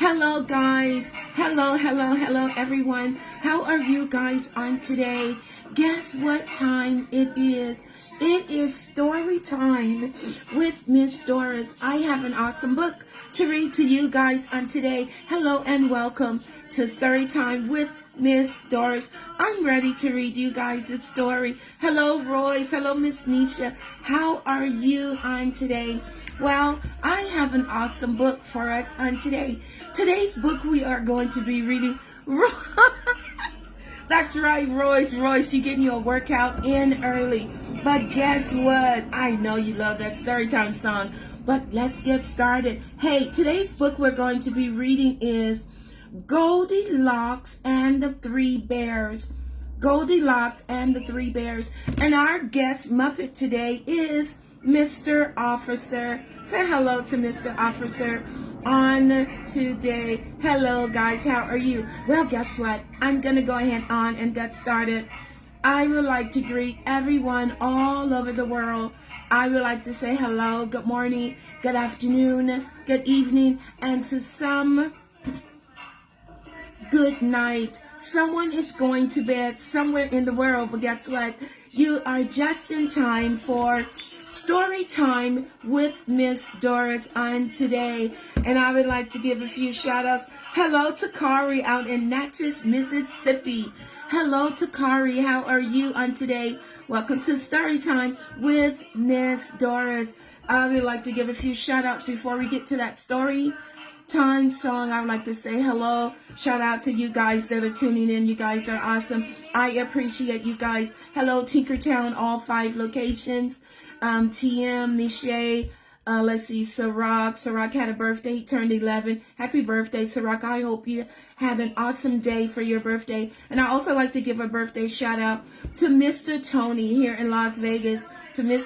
Hello guys, hello everyone. How are you guys on today? Guess what time it is? It is story time with Miss Doris. I have an awesome book to read to you guys on today. Hello and welcome to story time with Miss Doris. I'm ready to read you guys a story. Hello Royce, hello Miss Nisha. How are you on today? Well, I have an awesome book for us on today. Today's book we are going to be reading. That's right, Royce, you're getting your workout in early. But guess what? I know you love that Storytime song. But let's get started. Hey, today's book we're going to be reading is Goldilocks and the Three Bears. Goldilocks and the Three Bears. And our guest Muppet today is Mr. Officer. Say hello to Mr. Officer on today. Hello guys, how are you? Well, guess what? I'm gonna go ahead on and get started. I would like to greet everyone all over the world. I would like to say hello, good morning, good afternoon, good evening, and to some, good night. Someone is going to bed somewhere in the world, but guess what? You are just in time for story time with Miss Doris on today. And I would like to give a few shout outs. Hello to Kari out in Natchez, Mississippi. Hello to Kari, how are you on today? Welcome to story time with Miss Doris. I would like to give a few shout outs before we get to that story time song. I would like to say hello, shout out to you guys that are tuning in. You guys are awesome. I appreciate you guys. Hello Tinkertown, all 5 locations. TM, Miche, let's see, Ciroc had a birthday, he turned 11. Happy birthday, Ciroc. I hope you had an awesome day for your birthday. And I also like to give a birthday shout out to Mr. Tony here in Las Vegas,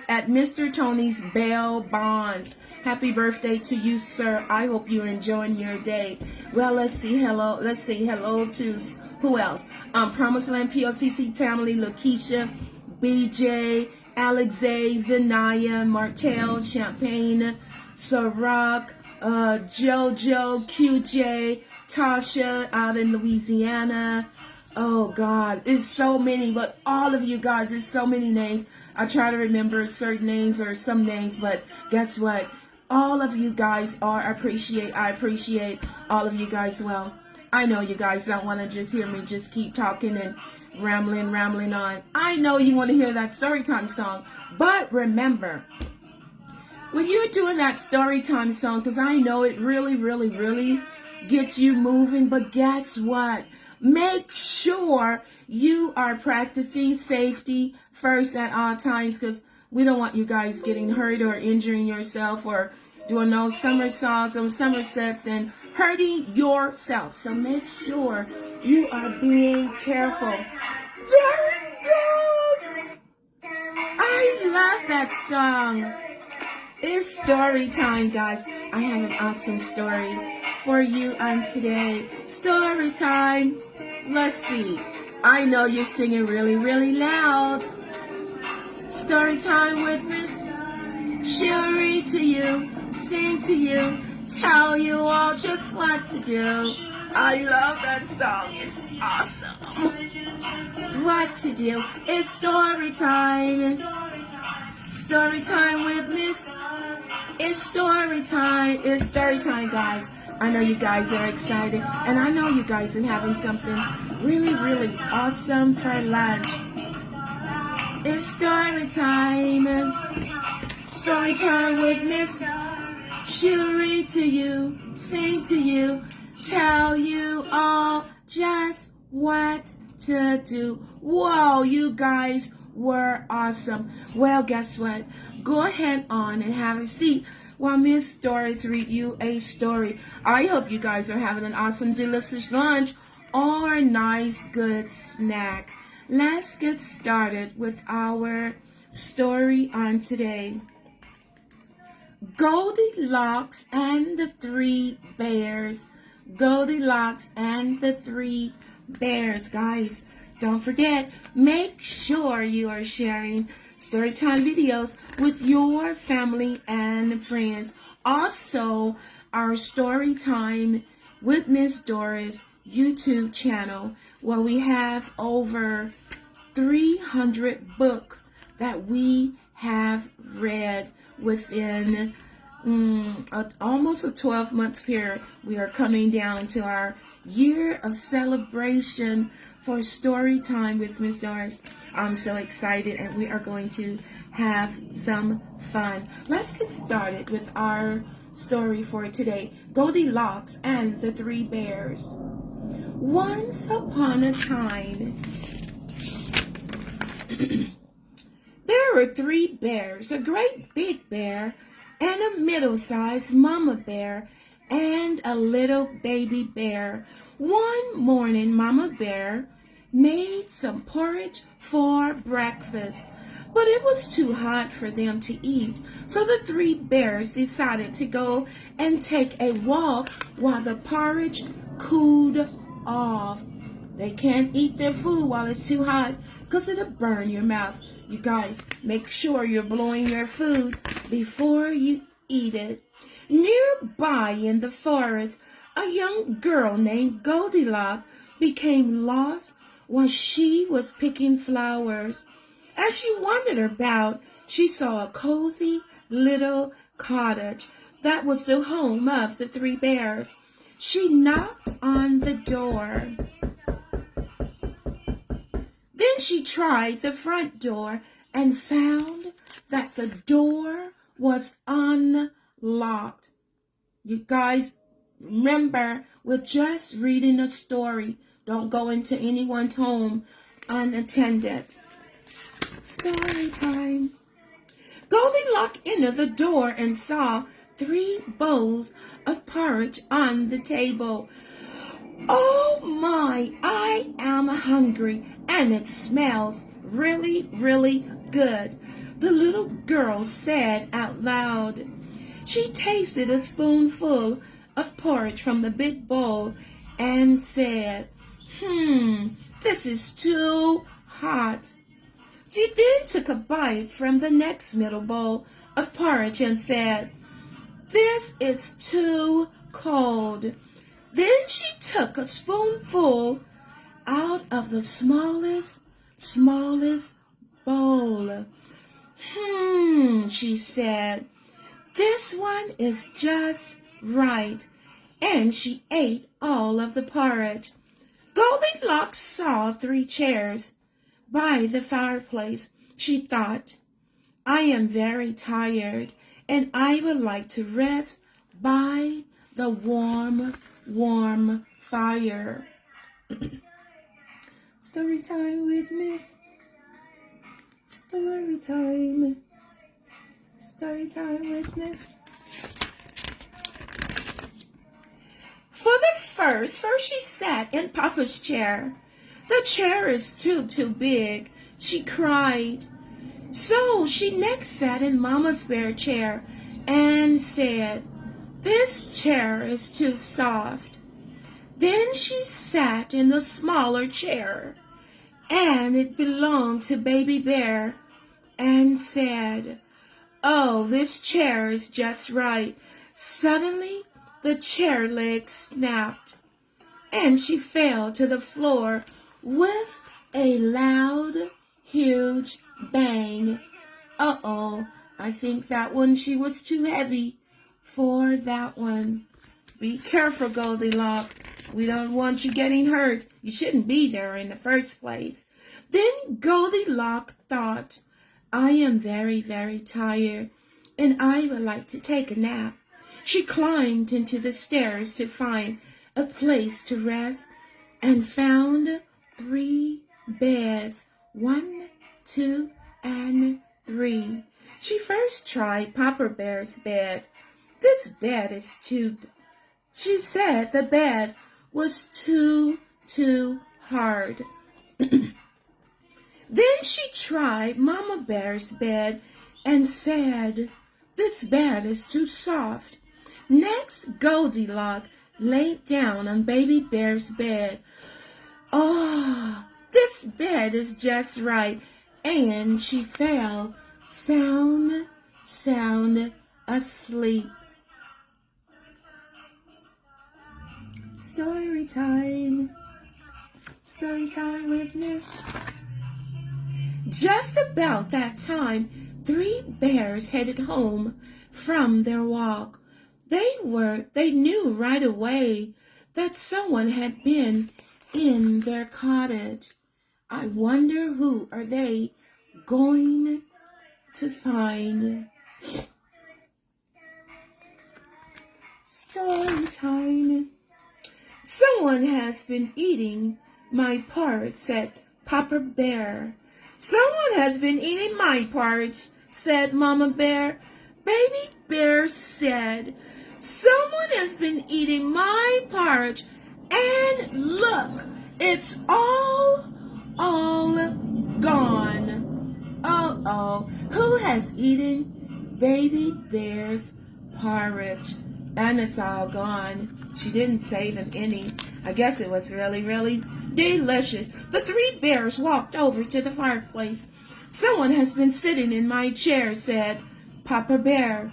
at Mr. Tony's Bail Bonds. Happy birthday to you, sir. I hope you're enjoying your day. Well, let's say hello to, who else? Promised Land POCC family, Lakeisha, BJ, Alexei, Zanaya, Martel, Champagne, Ciroc, Jojo, QJ, Tasha out in Louisiana. Oh God, it's so many, but all of you guys, there's so many names. I try to remember certain names or some names, but guess what? All of you guys I appreciate all of you guys. Well, I know you guys don't want to just hear me just keep talking and rambling on. I know you want to hear that Storytime song, but remember, when you're doing that Storytime song, because I know it really gets you moving, but guess what? Make sure you are practicing safety first at all times, because we don't want you guys getting hurt or injuring yourself or doing those somersaults and somersets and hurting yourself. So make sure you are being careful. There it goes! I love that song. It's story time, guys. I have an awesome story for you on today. Story time. Let's see. I know you're singing really loud. Story time with Miss. She'll read to you, sing to you, tell you all just what to do. I love that song. It's awesome. What to do? It's story time. Story time with Miss. It's story time. It's story time, guys. I know you guys are excited, and I know you guys are having something really awesome for lunch. It's story time. Story time with Miss. She'll read to you, sing to you, tell you all just what to do. Whoa, you guys were awesome. Well, guess what? Go ahead on and have a seat while Miss Doris read you a story. I hope you guys are having an awesome, delicious lunch or a nice, good snack. Let's get started with our story on today. Goldilocks and the Three Bears. Goldilocks and the Three Bears. Guys, don't forget, make sure you are sharing Storytime videos with your family and friends. Also, our Storytime with Miss Doris YouTube channel, where we have over 300 books that we have read within almost a 12 months period. We are coming down to our year of celebration for story time with Miss Doris. I'm so excited, and we are going to have some fun. Let's get started with our story for today, Goldilocks and the Three Bears. Once upon a time, there were three bears, a great big bear, and a middle-sized mama bear, and a little baby bear. One morning, Mama Bear made some porridge for breakfast, but it was too hot for them to eat. So the three bears decided to go and take a walk while the porridge cooled off. They can't eat their food while it's too hot because it'll burn your mouth. You guys, make sure you're blowing your food before you eat it. Nearby in the forest, a young girl named Goldilocks became lost while she was picking flowers. As she wandered about, she saw a cozy little cottage that was the home of the three bears. She knocked on the door. Then she tried the front door and found that the door was unlocked. You guys, remember, we're just reading a story. Don't go into anyone's home unattended. Story time. Goldilocks entered the door and saw 3 bowls of porridge on the table. Oh my, I am hungry, and it smells really, really good, the little girl said out loud. She tasted a spoonful of porridge from the big bowl and said, this is too hot. She then took a bite from the next middle bowl of porridge and said, this is too cold. Then she took a spoonful out of the smallest bowl. She said, this one is just right. And she ate all of the porridge. Goldilocks saw 3 chairs by the fireplace. She thought, I am very tired, and I would like to rest by the warm fire. Story time with Miss. Story time. Story time with Miss. For the first she sat in Papa's chair. The chair is too big, she cried. So she next sat in Mama's bear chair and said, this chair is too soft. Then she sat in the smaller chair, and it belonged to Baby Bear, and said, oh, this chair is just right. Suddenly, the chair leg snapped, and she fell to the floor with a loud, huge bang. Uh-oh, I think that one, she was too heavy for that one. Be careful, Goldilocks. We don't want you getting hurt. You shouldn't be there in the first place. Then Goldilocks thought, I am very, very tired, and I would like to take a nap. She climbed into the stairs to find a place to rest and found 3 beds, 1, 2, and 3. She first tried Papa Bear's bed. This bed is she said the bed was too hard. Then she tried Mama Bear's bed and said, this bed is too soft. Next, Goldilocks laid down on Baby Bear's bed. Oh, this bed is just right. And she fell sound asleep. story time. Story time with Miss. Just about that time, 3 bears headed home from their walk. They knew right away that someone had been in their cottage. I wonder who are they going to find? Story time. Someone has been eating my porridge, said Papa Bear. Someone has been eating my porridge, said Mama Bear. Baby Bear said, someone has been eating my porridge, and look, it's all gone. Oh, who has eaten Baby Bear's porridge? And it's all gone. She didn't save him any. I guess it was really, really delicious. The 3 bears walked over to the fireplace. Someone has been sitting in my chair, said Papa Bear.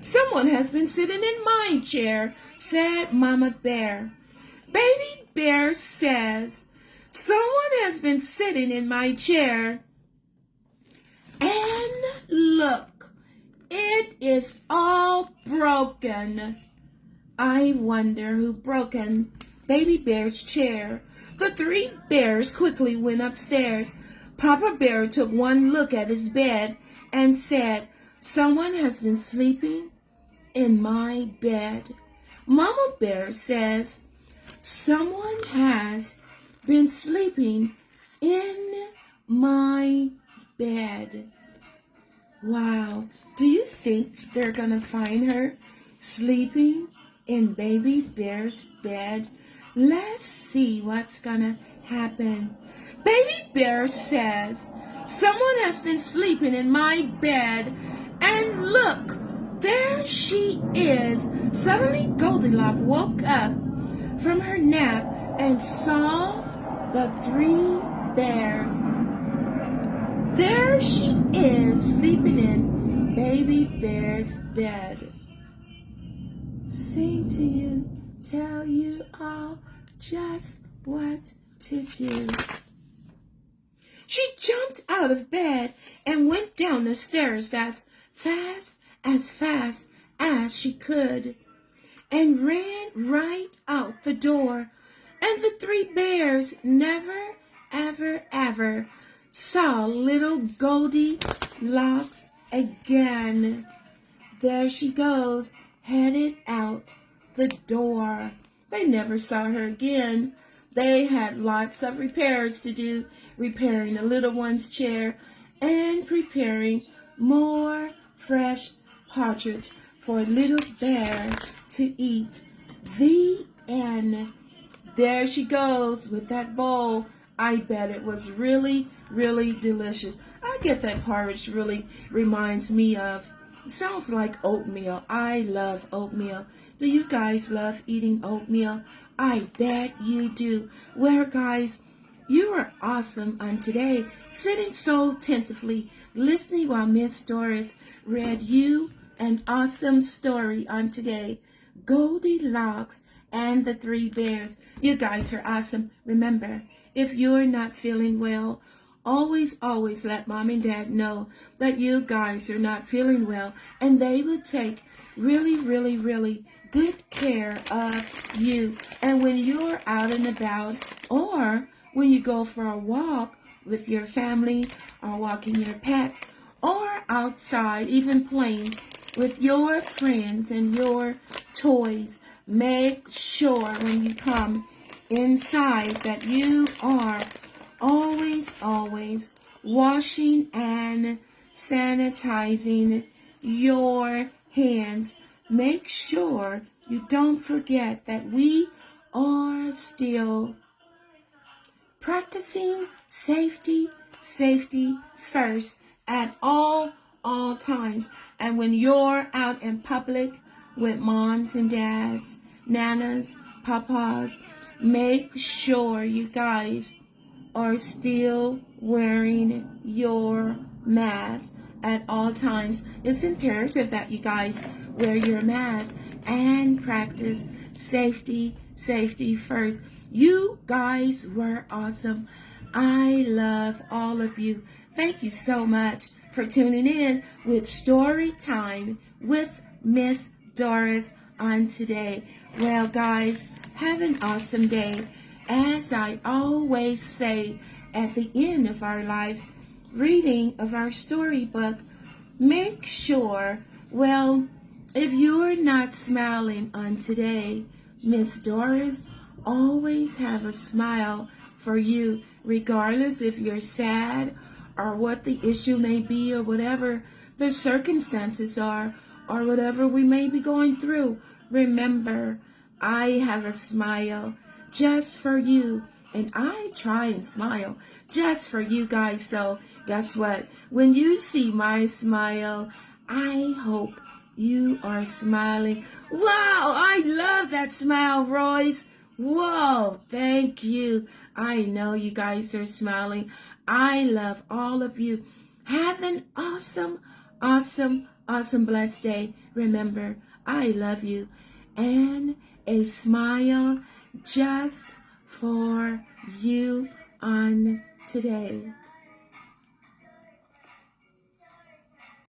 Someone has been sitting in my chair, said Mama Bear. Baby Bear says, someone has been sitting in my chair, and look, it is all broken. I wonder who broken Baby Bear's chair. The 3 bears quickly went upstairs. Papa Bear took one look at his bed and said, someone has been sleeping in my bed. Mama Bear says, someone has been sleeping in my bed. Wow. Do you think they're going to find her sleeping in Baby Bear's bed? Let's see what's going to happen. Baby Bear says, someone has been sleeping in my bed, and look, there she is. Suddenly Goldilocks woke up from her nap and saw the 3 bears. There she is, sleeping in Baby Bear's bed. Sing to you, tell you all just what to do. She jumped out of bed and went down the stairs as fast as she could, and ran right out the door. And the 3 bears never, ever saw little Goldilocks again. There she goes, headed out the door. They never saw her again. They had lots of repairs to do, repairing the little one's chair and preparing more fresh porridge for little bear to eat. The end. There she goes with that bowl. I bet it was really, really delicious. I get that porridge really reminds me of, sounds like oatmeal. I love oatmeal. Do you guys love eating oatmeal? I bet you do. Well, guys, you are awesome on today, sitting so attentively, listening while Miss Doris read you an awesome story on today, Goldilocks and the 3 bears. You guys are awesome. Remember, if you're not feeling well, always let Mom and Dad know that you guys are not feeling well, and they will take really good care of you. And when you're out and about, or when you go for a walk with your family, or walking your pets, or outside, even playing with your friends and your toys, make sure when you come inside that you are always washing and sanitizing your hands. Make sure you don't forget that we are still practicing safety first at all times. And when you're out in public with moms and dads, nanas, papas, make sure you guys are still wearing your mask at all times. It's imperative that you guys wear your mask and practice safety safety first. You guys were awesome. I love all of you. Thank you so much for tuning in with Story Time with Miss Doris on today. Well, guys, have an awesome day. As I always say at the end of our life reading of our storybook, make sure, well, if you're not smiling on today, Miss Doris always have a smile for you, regardless if you're sad or what the issue may be or whatever the circumstances are or whatever we may be going through. Remember, I have a smile just for you, and I try and smile just for you guys. So guess what? When you see my smile, I hope you are smiling. Wow, I love that smile, Royce. Whoa, thank you. I know you guys are smiling. I love all of you. Have an awesome, awesome, awesome blessed day. Remember, I love you. And a smile just for you on today.